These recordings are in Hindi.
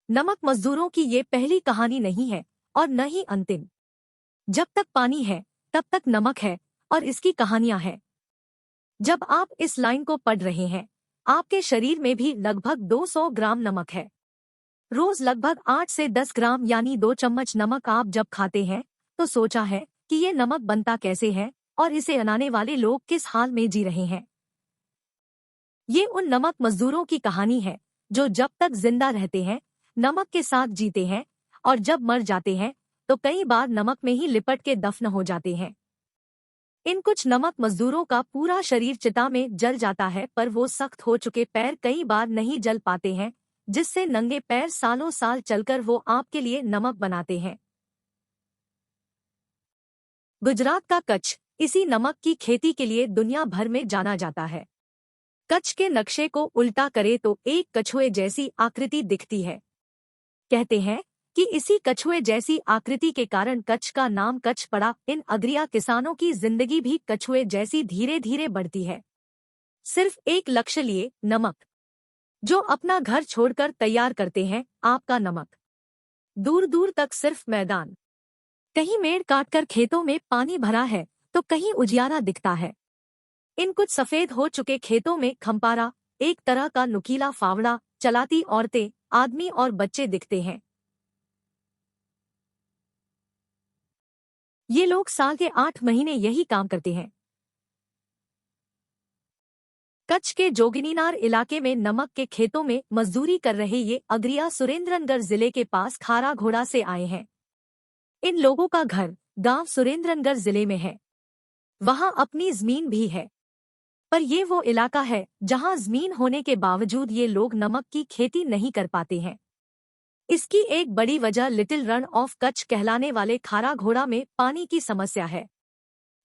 नमक मजदूरों की ये पहली कहानी नहीं है और न ही अंतिम। जब तक पानी है तब तक नमक है और इसकी कहानियां हैं। जब आप इस लाइन को पढ़ रहे हैं, आपके शरीर में भी लगभग 200 ग्राम नमक है। रोज लगभग 8 से 10 ग्राम यानी 2 चम्मच नमक आप जब खाते हैं तो सोचा है कि ये नमक बनता कैसे है और इसे बनाने वाले लोग किस हाल में जी रहे हैं। ये उन नमक मजदूरों की कहानी है जो जब तक जिंदा रहते हैं नमक के साथ जीते हैं और जब मर जाते हैं तो कई बार नमक में ही लिपट के दफन हो जाते हैं। इन कुछ नमक मजदूरों का पूरा शरीर चिता में जल जाता है पर वो सख्त हो चुके पैर कई बार नहीं जल पाते हैं, जिससे नंगे पैर सालों साल चलकर वो आपके लिए नमक बनाते हैं। गुजरात का कच्छ इसी नमक की खेती के लिए दुनिया भर में जाना जाता है। कच्छ के नक्शे को उल्टा करे तो एक कछुए जैसी आकृति दिखती है। कहते हैं कि इसी कछुए जैसी आकृति के कारण कच्छ का नाम कच्छ पड़ा। इन अग्रिया किसानों की जिंदगी भी कछुए जैसी धीरे धीरे बढ़ती है। सिर्फ एक लक्ष्य लिए, नमक। जो अपना घर छोड़कर तैयार करते हैं आपका नमक। दूर दूर तक सिर्फ मैदान। कहीं मेड़ काटकर खेतों में पानी भरा है तो कहीं उजियारा दिखता है। इन कुछ सफेद हो चुके खेतों में खंपारा, एक तरह का नुकीला फावड़ा, चलाती औरतें, आदमी और बच्चे दिखते हैं। ये लोग साल के 8 महीने यही काम करते हैं। कच्छ के जोगिनीनार इलाके में नमक के खेतों में मजदूरी कर रहे ये अग्रिया सुरेंद्रनगढ़ जिले के पास खारा घोड़ा से आए हैं। इन लोगों का घर गांव सुरेंद्रनगढ़ जिले में है। वहां अपनी जमीन भी है, पर ये वो इलाका है जहां जमीन होने के बावजूद ये लोग नमक की खेती नहीं कर पाते हैं। इसकी एक बड़ी वजह लिटिल रन ऑफ कच्छ कहलाने वाले खारा घोड़ा में पानी की समस्या है।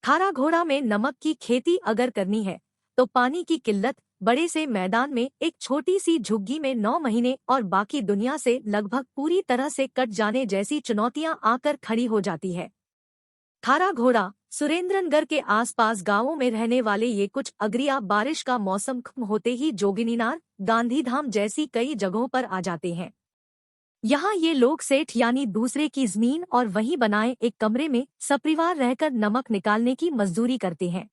खारा घोड़ा में नमक की खेती अगर करनी है तो पानी की किल्लत, बड़े से मैदान में एक छोटी सी झुग्गी में 9 महीने और बाकी दुनिया से लगभग पूरी तरह से कट जाने जैसी चुनौतियां आकर खड़ी हो जाती है। खारा घोड़ा सुरेंद्रनगढ़ के आसपास गांवों में रहने वाले ये कुछ अग्रिया बारिश का मौसम खत्म होते ही जोगिनीनार, गांधीधाम जैसी कई जगहों पर आ जाते हैं। यहाँ ये लोग सेठ यानी दूसरे की जमीन और वहीं बनाए एक कमरे में सपरिवार रहकर नमक निकालने की मजदूरी करते हैं।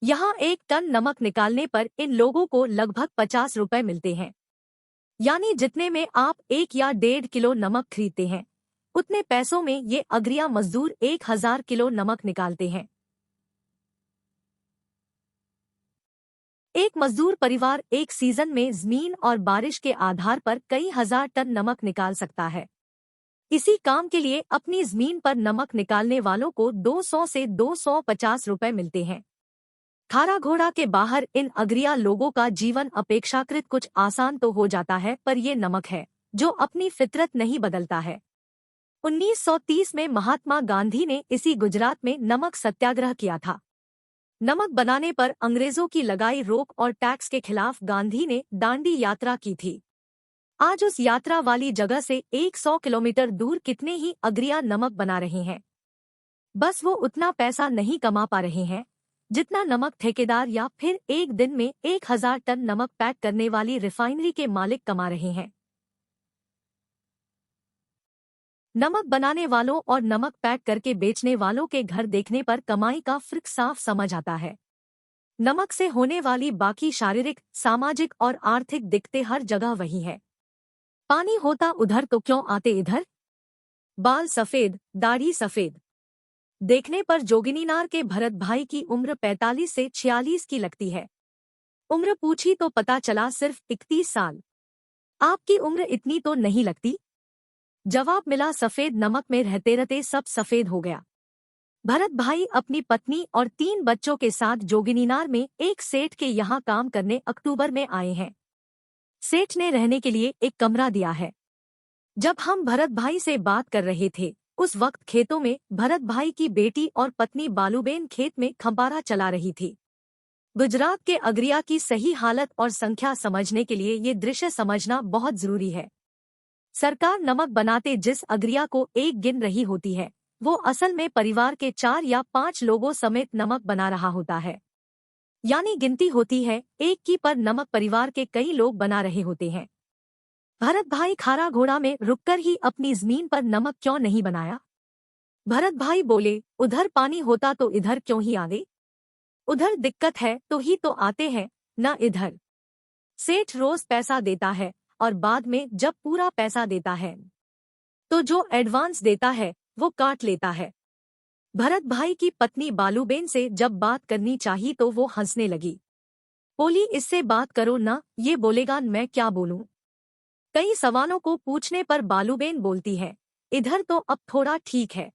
यहाँ 1 टन नमक निकालने पर इन लोगों को लगभग 50 रुपए मिलते हैं। यानी जितने में आप 1 या 1.5 किलो नमक खरीदते हैं, उतने पैसों में ये अग्रिया मजदूर 1000 किलो नमक निकालते हैं। एक मजदूर परिवार एक सीजन में जमीन और बारिश के आधार पर कई हजार टन नमक निकाल सकता है। इसी काम के लिए अपनी जमीन पर नमक निकालने वालों को 200 से 250 रुपए मिलते हैं। खारा घोड़ा के बाहर इन अग्रिया लोगों का जीवन अपेक्षाकृत कुछ आसान तो हो जाता है, पर ये नमक है जो अपनी फितरत नहीं बदलता है। 1930 में महात्मा गांधी ने इसी गुजरात में नमक सत्याग्रह किया था। नमक बनाने पर अंग्रेजों की लगाई रोक और टैक्स के खिलाफ गांधी ने दांडी यात्रा की थी। आज उस यात्रा वाली जगह से 100 किलोमीटर दूर कितने ही अग्रिया नमक बना रहे हैं। बस वो उतना पैसा नहीं कमा पा रहे हैं जितना नमक ठेकेदार या फिर एक दिन में 1000 टन नमक पैक करने वाली रिफाइनरी के मालिक कमा रहे हैं। नमक बनाने वालों और नमक पैक करके बेचने वालों के घर देखने पर कमाई का फर्क साफ समझ आता है। नमक से होने वाली बाकी शारीरिक, सामाजिक और आर्थिक दिक्कतें हर जगह वही है। पानी होता उधर तो क्यों आते इधर। बाल सफेद, दाढ़ी सफेद। देखने पर जोगिनीनार के भरत भाई की उम्र 45 से 46 की लगती है। उम्र पूछी तो पता चला सिर्फ 31 साल। आपकी उम्र इतनी तो नहीं लगती। जवाब मिला सफेद नमक में रहते रहते सब सफेद हो गया। भरत भाई अपनी पत्नी और 3 बच्चों के साथ जोगिनीनार में एक सेठ के यहाँ काम करने अक्टूबर में आए हैं। सेठ ने रहने के लिए एक कमरा दिया है। जब हम भरत भाई से बात कर रहे थे उस वक्त खेतों में भरत भाई की बेटी और पत्नी बालूबेन खेत में खंपारा चला रही थी। गुजरात के अग्रिया की सही हालत और संख्या समझने के लिए ये दृश्य समझना बहुत जरूरी है। सरकार नमक बनाते जिस अग्रिया को एक गिन रही होती है वो असल में परिवार के 4 या 5 लोगों समेत नमक बना रहा होता है। यानी गिनती होती है एक की, पर नमक परिवार के कई लोग बना रहे होते हैं। भरत भाई खारा घोड़ा में रुककर ही अपनी जमीन पर नमक क्यों नहीं बनाया? भरत भाई बोले, उधर पानी होता तो इधर क्यों ही आवे? उधर दिक्कत है तो ही तो आते हैं, ना इधर। सेठ रोज पैसा देता है और बाद में जब पूरा पैसा देता है तो जो एडवांस देता है वो काट लेता है। भरत भाई की पत्नी बालूबेन से जब बात करनी चाहिए तो वो हंसने लगी। बोली, इससे बात करो ना, ये बोलेगा मैं क्या बोलूं। कई सवालों को पूछने पर बालूबेन बोलती है, इधर तो अब थोड़ा ठीक है,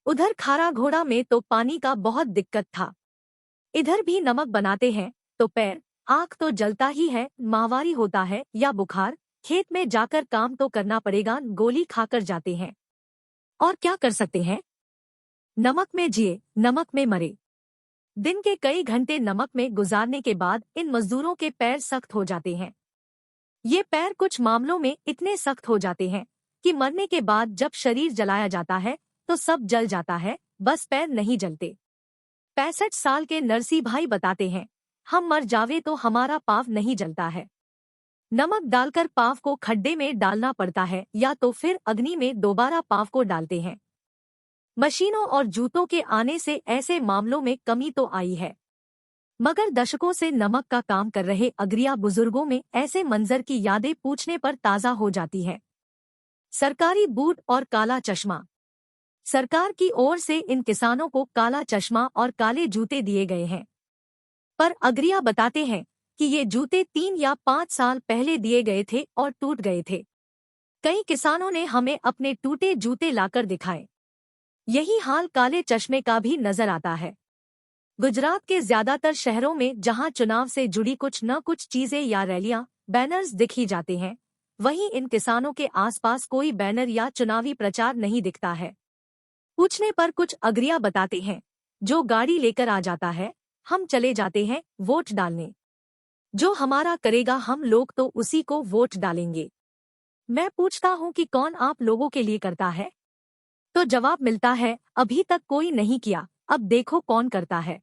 उधर खारा घोड़ा में तो पानी का बहुत दिक्कत था। इधर भी नमक बनाते हैं तो पैर आँख तो जलता ही है, माहवारी होता है या बुखार, खेत में जाकर काम तो करना पड़ेगा, गोली खाकर जाते हैं। और क्या कर सकते हैं? नमक में जिए नमक में मरे। दिन के कई घंटे नमक में गुजारने के बाद इन मजदूरों के पैर सख्त हो जाते हैं। ये पैर कुछ मामलों में इतने सख्त हो जाते हैं कि मरने के बाद जब शरीर जलाया जाता है तो सब जल जाता है, बस पैर नहीं जलते। 65 साल के नरसी भाई बताते हैं, हम मर जावे तो हमारा पाँव नहीं जलता है। नमक डालकर पाँव को खड्डे में डालना पड़ता है या तो फिर अग्नि में दोबारा पाँव को डालते हैं। मशीनों और जूतों के आने से ऐसे मामलों में कमी तो आई है, मगर दशकों से नमक का काम कर रहे अग्रिया बुजुर्गों में ऐसे मंजर की यादें पूछने पर ताज़ा हो जाती है। सरकारी बूट और काला चश्मा। सरकार की ओर से इन किसानों को काला चश्मा और काले जूते दिए गए हैं, पर अग्रिया बताते हैं कि ये जूते 3 या 5 साल पहले दिए गए थे और टूट गए थे। कई किसानों ने हमें अपने टूटे जूते लाकर दिखाए। यही हाल काले चश्मे का भी नजर आता है। गुजरात के ज्यादातर शहरों में जहां चुनाव से जुड़ी कुछ न कुछ चीजें या रैलियां, बैनर्स दिखी जाते हैं, वहीं इन किसानों के आसपास कोई बैनर या चुनावी प्रचार नहीं दिखता है। पूछने पर कुछ अग्रिया बताते हैं, जो गाड़ी लेकर आ जाता है हम चले जाते हैं वोट डालने, जो हमारा करेगा हम लोग तो उसी को वोट डालेंगे। मैं पूछता हूं कि कौन आप लोगों के लिए करता है, तो जवाब मिलता है, अभी तक कोई नहीं किया, अब देखो कौन करता है।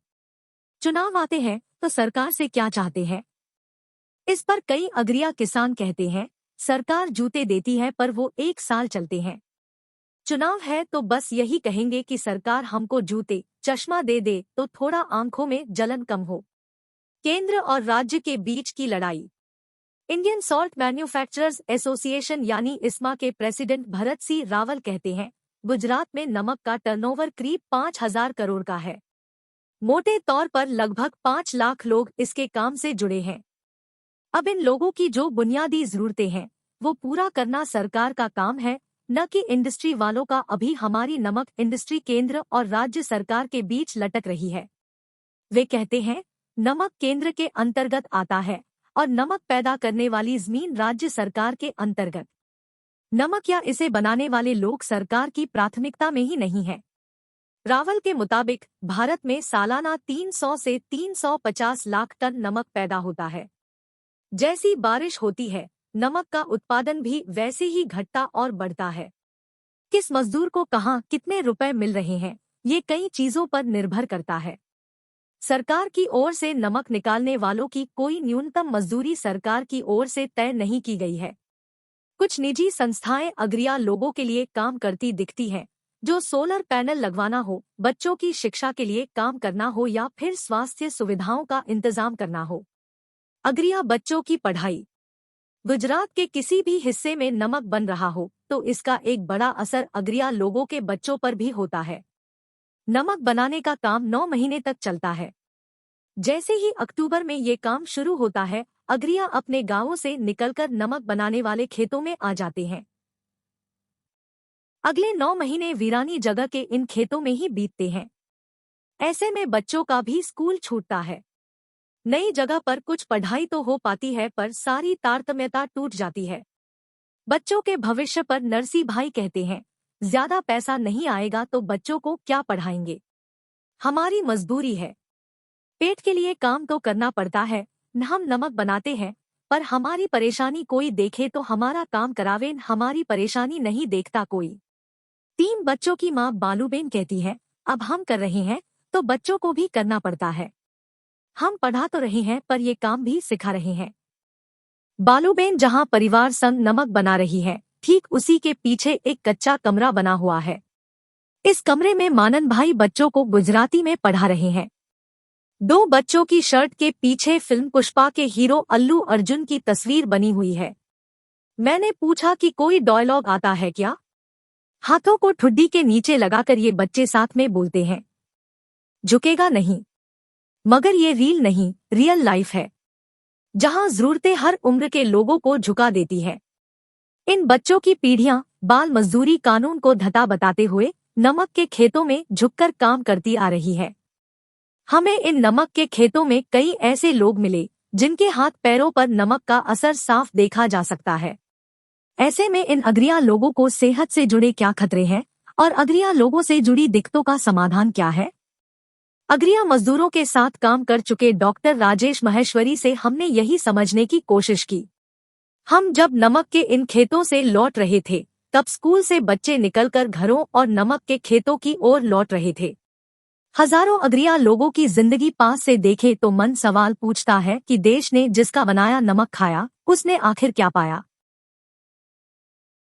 चुनाव आते हैं तो सरकार से क्या चाहते हैं? इस पर कई अग्रिया किसान कहते हैं, सरकार जूते देती है पर वो 1 साल चलते हैं। चुनाव है तो बस यही कहेंगे कि सरकार हमको जूते चश्मा दे दे तो थोड़ा आंखों में जलन कम हो। केंद्र और राज्य के बीच की लड़ाई। इंडियन सॉल्ट मैन्युफैक्चरर्स एसोसिएशन यानी इस्मा के प्रेसिडेंट भरत सिंह रावल कहते हैं, गुजरात में नमक का टर्नओवर करीब 5,000 करोड़ का है। मोटे तौर पर लगभग 5 लाख लोग इसके काम से जुड़े हैं। अब इन लोगों की जो बुनियादी जरूरतें हैं वो पूरा करना सरकार का काम है, न कि इंडस्ट्री वालों का। अभी हमारी नमक इंडस्ट्री केंद्र और राज्य सरकार के बीच लटक रही है। वे कहते हैं, नमक केंद्र के अंतर्गत आता है और नमक पैदा करने वाली जमीन राज्य सरकार के अंतर्गत। नमक या इसे बनाने वाले लोग सरकार की प्राथमिकता में ही नहीं है। रावल के मुताबिक भारत में सालाना 300 से 350 लाख टन नमक पैदा होता है। जैसी बारिश होती है नमक का उत्पादन भी वैसे ही घटता और बढ़ता है। किस मजदूर को कहाँ कितने रुपए मिल रहे हैं, ये कई चीजों पर निर्भर करता है। सरकार की ओर से नमक निकालने वालों की कोई न्यूनतम मजदूरी सरकार की ओर से तय नहीं की गई है। कुछ निजी संस्थाएं अग्रिया लोगों के लिए काम करती दिखती हैं, जो सोलर पैनल लगवाना हो, बच्चों की शिक्षा के लिए काम करना हो या फिर स्वास्थ्य सुविधाओं का इंतजाम करना हो। अग्रिया बच्चों की पढ़ाई। गुजरात के किसी भी हिस्से में नमक बन रहा हो तो इसका एक बड़ा असर अग्रिया लोगों के बच्चों पर भी होता है। नमक बनाने का काम 9 महीने तक चलता है। जैसे ही अक्टूबर में ये काम शुरू होता है, अग्रिया अपने गांवों से निकलकर नमक बनाने वाले खेतों में आ जाते हैं। अगले 9 महीने वीरानी जगह के इन खेतों में ही बीतते हैं। ऐसे में बच्चों का भी स्कूल छूटता है। नई जगह पर कुछ पढ़ाई तो हो पाती है पर सारी तारतम्यता टूट जाती है। बच्चों के भविष्य पर नरसी भाई कहते हैं, ज्यादा पैसा नहीं आएगा तो बच्चों को क्या पढ़ाएंगे। हमारी मजबूरी है, पेट के लिए काम तो करना पड़ता है। हम नमक बनाते हैं पर हमारी परेशानी कोई देखे तो हमारा काम करावे, हमारी परेशानी नहीं देखता कोई। 3 बच्चों की मां बालूबेन कहती है, अब हम कर रहे हैं तो बच्चों को भी करना पड़ता है। हम पढ़ा तो रहे हैं पर ये काम भी सिखा रहे हैं। बालूबेन जहां परिवार संग नमक बना रही है, ठीक उसी के पीछे एक कच्चा कमरा बना हुआ है। इस कमरे में मानन भाई बच्चों को गुजराती में पढ़ा रहे हैं। दो बच्चों की शर्ट के पीछे फिल्म पुष्पा के हीरो अल्लू अर्जुन की तस्वीर बनी हुई है। मैंने पूछा कि कोई डायलॉग आता है क्या? हाथों को ठुड्डी के नीचे लगाकर ये बच्चे साथ में बोलते हैं, झुकेगा नहीं। मगर ये रील नहीं, रियल लाइफ है, जहां जरूरतें हर उम्र के लोगों को झुका देती है। इन बच्चों की पीढ़ियां बाल मजदूरी कानून को धता बताते हुए नमक के खेतों में झुककर काम करती आ रही है। हमें इन नमक के खेतों में कई ऐसे लोग मिले जिनके हाथ पैरों पर नमक का असर साफ देखा जा सकता है। ऐसे में इन अग्रिया लोगों को सेहत से जुड़े क्या खतरे हैं और अग्रिया लोगों से जुड़ी दिक्कतों का समाधान क्या है? अग्रिया मजदूरों के साथ काम कर चुके डॉक्टर राजेश महेश्वरी से हमने यही समझने की कोशिश की। हम जब नमक के इन खेतों से लौट रहे थे, तब स्कूल से बच्चे निकलकर घरों और नमक के खेतों की ओर लौट रहे थे। हजारों अग्रिया लोगों की जिंदगी पास से देखे तो मन सवाल पूछता है कि देश ने जिसका बनाया नमक खाया, उसने आखिर क्या पाया?